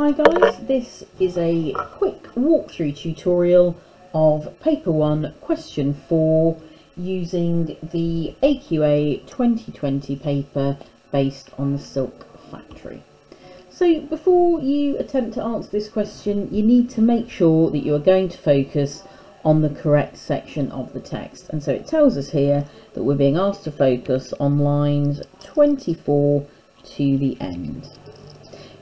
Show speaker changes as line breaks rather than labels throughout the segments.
Hi guys, this is a quick walkthrough tutorial of paper 1 question 4 using the AQA 2020 paper based on the Silk Factory. So before you attempt to answer this question, you need to make sure that you are going to focus on the correct section of the text, and so it tells us here that we're being asked to focus on lines 24 to the end.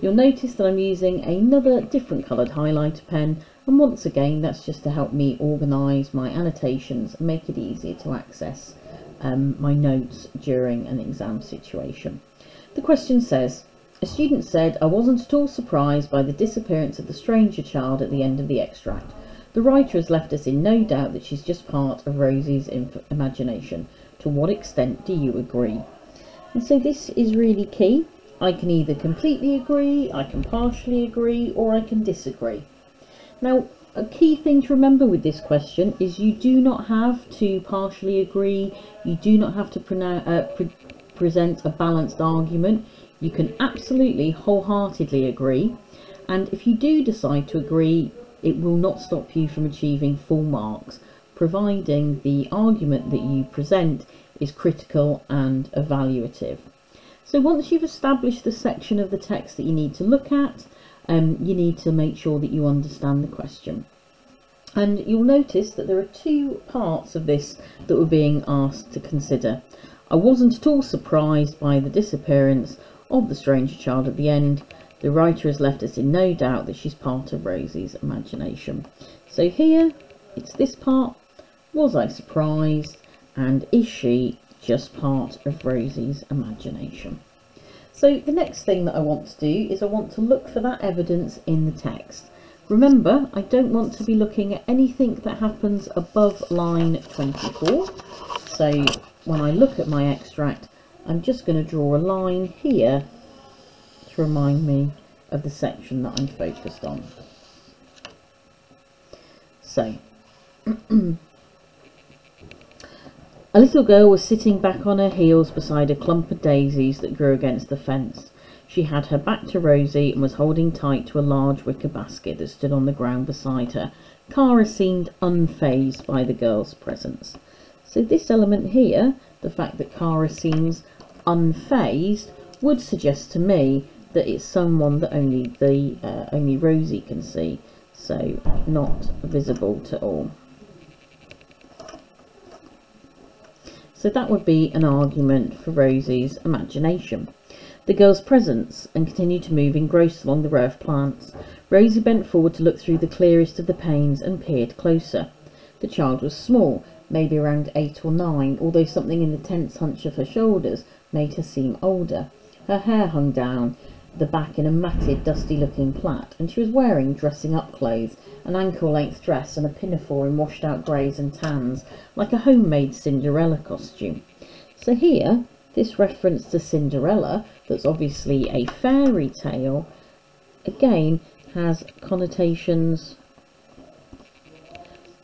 You'll notice that I'm using another different coloured highlighter pen, and once again that's just to help me organise my annotations and make it easier to access my notes during an exam situation. The question says, a student said, "I wasn't at all surprised by the disappearance of the stranger child at the end of the extract. The writer has left us in no doubt that she's just part of Rosie's imagination. To what extent do you agree?" And so this is really key. I can either completely agree, I can partially agree, or I can disagree. Now, a key thing to remember with this question is you do not have to partially agree, you do not have to present a balanced argument. You can absolutely wholeheartedly agree, and if you do decide to agree, it will not stop you from achieving full marks, providing the argument that you present is critical and evaluative. So once you've established the section of the text that you need to look at, you need to make sure that you understand the question. And you'll notice that there are two parts of this that we're being asked to consider. I wasn't at all surprised by the disappearance of the stranger child at the end. The writer has left us in no doubt that she's part of Rosie's imagination. So here, it's this part. Was I surprised? And is she just part of Rosie's imagination? So the next thing that I want to do is I want to look for that evidence in the text. Remember, I don't want to be looking at anything that happens above line 24. So when I look at my extract, I'm just going to draw a line here to remind me of the section that I'm focused on. So a little girl was sitting back on her heels beside a clump of daisies that grew against the fence. She had her back to Rosie and was holding tight to a large wicker basket that stood on the ground beside her. Cara seemed unfazed by the girl's presence. So this element here, the fact that Cara seems unfazed, would suggest to me that it's someone that only Rosie can see, so not visible to all. So that would be an argument for Rosie's imagination. The girl's presence and continued to move engrossed along the row of plants. Rosie bent forward to look through the clearest of the panes and peered closer. The child was small, maybe around 8 or 9, although something in the tense hunch of her shoulders made her seem older. Her hair hung down the back in a matted, dusty-looking plait, and she was wearing dressing-up clothes, an ankle-length dress and a pinafore in washed-out greys and tans, like a homemade Cinderella costume. So here, this reference to Cinderella, that's obviously a fairy tale, again has connotations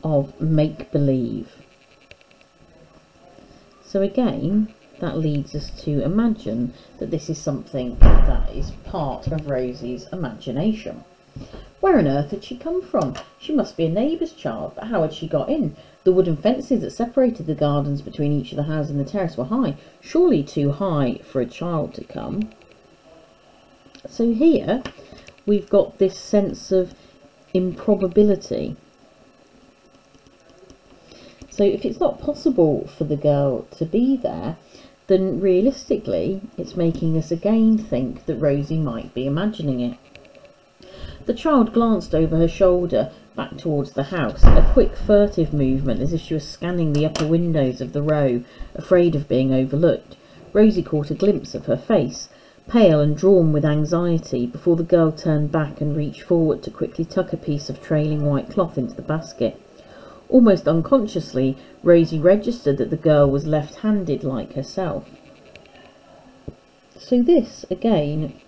of make-believe. So again, that leads us to imagine that this is something that is part of Rosie's imagination. Where on earth had she come from? She must be a neighbour's child, but how had she got in? The wooden fences that separated the gardens between each of the houses and the terrace were high, surely too high for a child to come. So here we've got this sense of improbability. So if it's not possible for the girl to be there, then realistically it's making us again think that Rosie might be imagining it. The child glanced over her shoulder back towards the house, a quick furtive movement as if she was scanning the upper windows of the row, afraid of being overlooked. Rosie caught a glimpse of her face, pale and drawn with anxiety, before the girl turned back and reached forward to quickly tuck a piece of trailing white cloth into the basket. Almost unconsciously, Rosie registered that the girl was left-handed like herself. So this, again,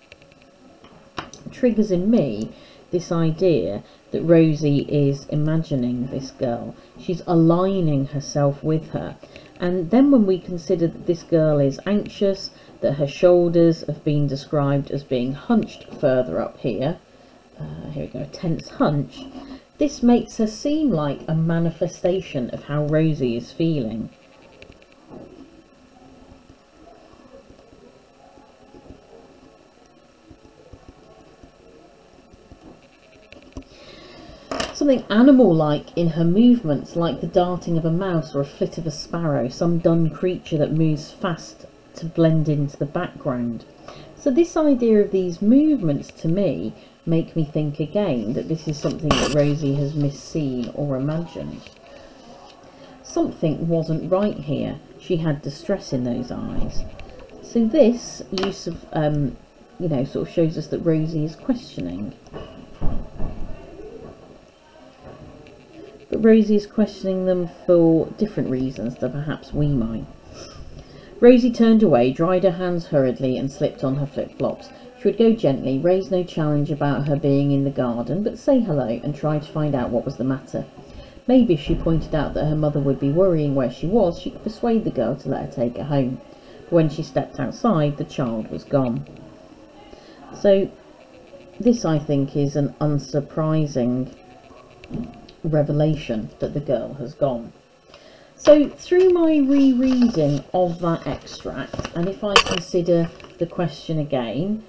triggers in me this idea that Rosie is imagining this girl. She's aligning herself with her. And then when we consider that this girl is anxious, that her shoulders have been described as being hunched further up here, here we go, a tense hunch, this makes her seem like a manifestation of how Rosie is feeling. Something animal-like in her movements, like the darting of a mouse or a flit of a sparrow, some dun creature that moves fast to blend into the background. So this idea of these movements to me make me think again that this is something that Rosie has misseen or imagined. Something wasn't right here. She had distress in those eyes. So this use of, you know, sort of shows us that Rosie is questioning. But Rosie is questioning them for different reasons than perhaps we might. Rosie turned away, dried her hands hurriedly and slipped on her flip-flops. She would go gently, raise no challenge about her being in the garden, but say hello and try to find out what was the matter. Maybe if she pointed out that her mother would be worrying where she was, she could persuade the girl to let her take her home. But when she stepped outside, the child was gone. So this, I think, is an unsurprising revelation that the girl has gone. So through my rereading of that extract, and if I consider the question again,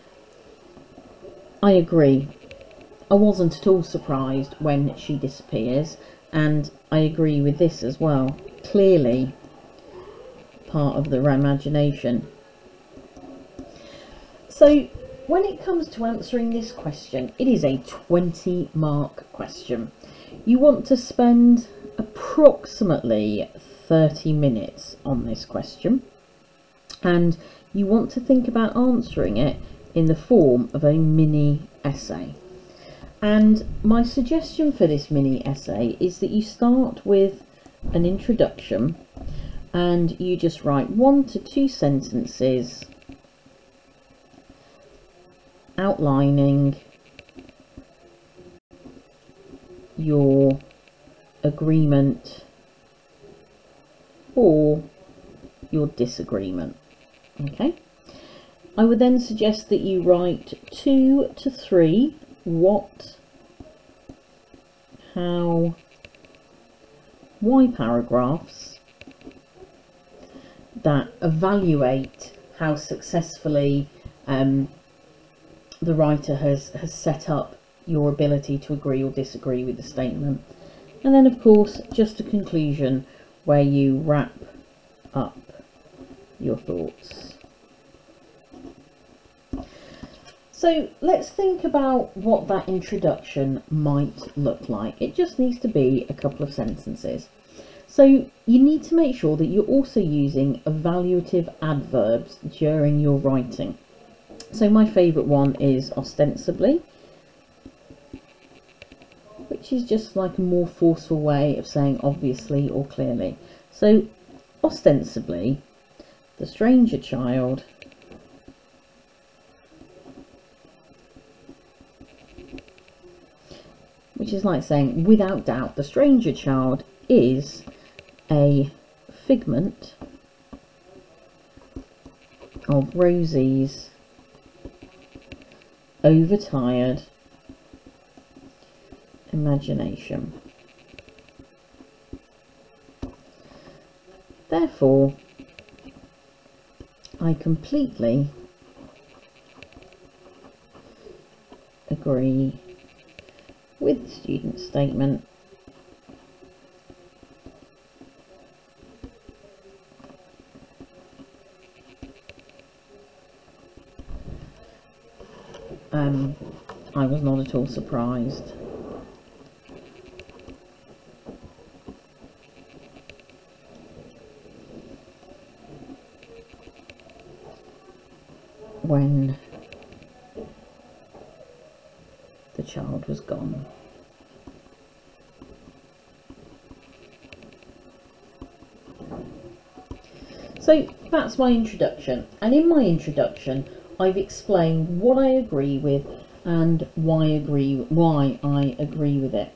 I agree. I wasn't at all surprised when she disappears, and I agree with this as well. Clearly part of their imagination. So when it comes to answering this question, it is a 20-mark question. You want to spend approximately 30 minutes on this question, and you want to think about answering it in the form of a mini essay. And my suggestion for this mini essay is that you start with an introduction and you just write 1 to 2 sentences outlining your agreement or your disagreement. Okay, I would then suggest that you write 2 to 3 what, how, why paragraphs that evaluate how successfully the writer has set up your ability to agree or disagree with the statement. And then, of course, just a conclusion where you wrap up your thoughts. So let's think about what that introduction might look like. It just needs to be a couple of sentences. So you need to make sure that you're also using evaluative adverbs during your writing. So my favourite one is ostensibly, which is just like a more forceful way of saying obviously or clearly. So ostensibly, the stranger child which is like saying without doubt the stranger child is a figment of Rosie's overtired imagination. Therefore, I completely agree with the student's statement I was not at all surprised. When the child was gone. So that's my introduction, and in my introduction I've explained what I agree with and why I agree with it.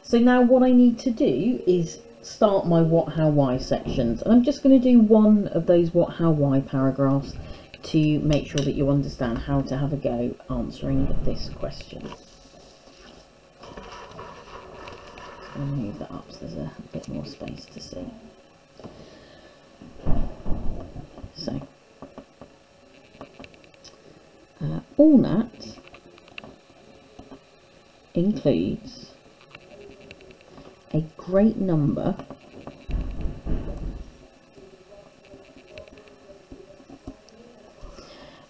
So now what I need to do is start my what, how, why sections, and I'm just going to do one of those what, how, why paragraphs to make sure that you understand how to have a go answering this question. going to move that up so there's a bit more space to see. So, all that includes a great number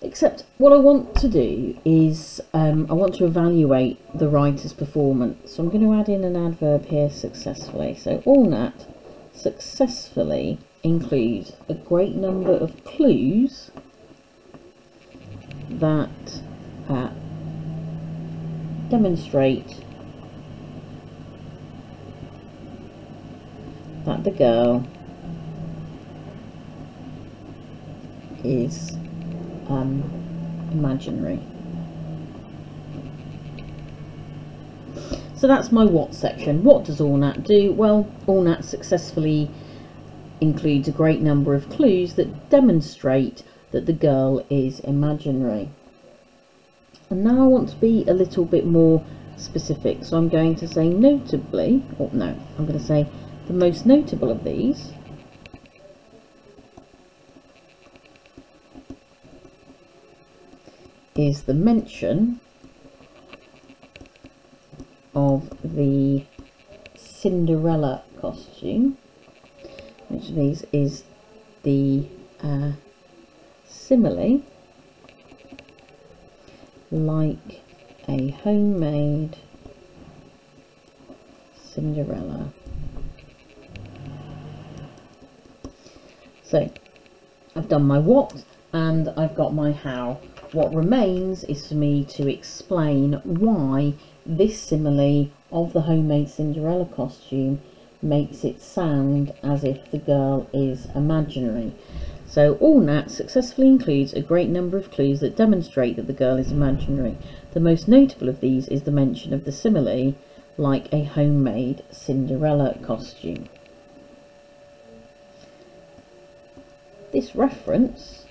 except what I want to do is I want to evaluate the writer's performance, so I'm going to add in an adverb here, successfully. So all that successfully includes a great number of clues that demonstrate that the girl is imaginary. So that's my what section. What does ORNAT do? Well, ORNAT successfully includes a great number of clues that demonstrate that the girl is imaginary. And now I want to be a little bit more specific, so I'm going to say notably, or no, I'm going to say the most notable of these is the mention of the Cinderella costume, which of these is the simile like a homemade Cinderella. So I've done my what and I've got my how. What remains is for me to explain why this simile of the homemade Cinderella costume makes it sound as if the girl is imaginary. So ORNAT successfully includes a great number of clues that demonstrate that the girl is imaginary. The most notable of these is the mention of the simile like a homemade Cinderella costume. This reference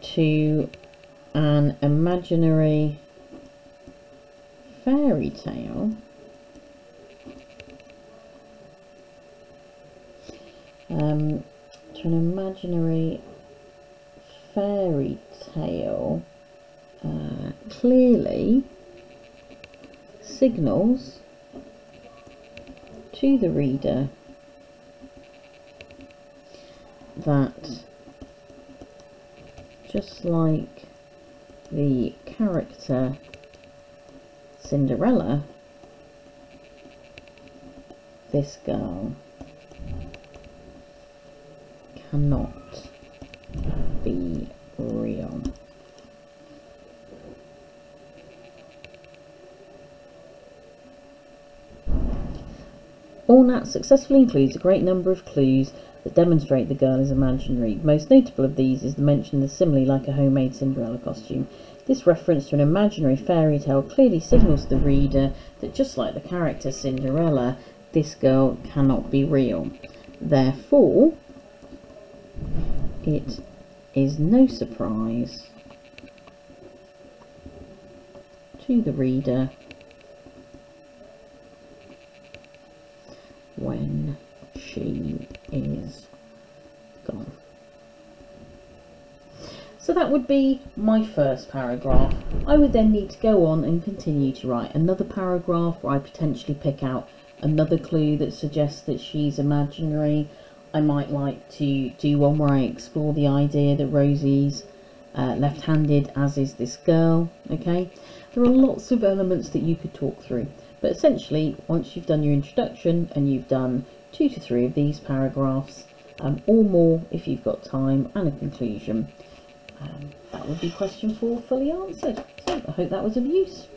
to an imaginary fairy tale clearly signals to the reader that just like the character Cinderella, this girl cannot be real. ORNAT successfully includes a great number of clues that demonstrate the girl is imaginary. Most notable of these is the mention of the simile like a homemade Cinderella costume. This reference to an imaginary fairy tale clearly signals to the reader that just like the character Cinderella, this girl cannot be real. Therefore, it is no surprise to the reader when she is gone. So that would be my first paragraph. I would then need to go on and continue to write another paragraph where I potentially pick out another clue that suggests that she's imaginary. I might like to do one where I explore the idea that Rosie's left-handed, as is this girl. Okay, there are lots of elements that you could talk through, but essentially once you've done your introduction and you've done 2 to 3 of these paragraphs, or more if you've got time, and a conclusion, that would be question 4 fully answered. So I hope that was of use.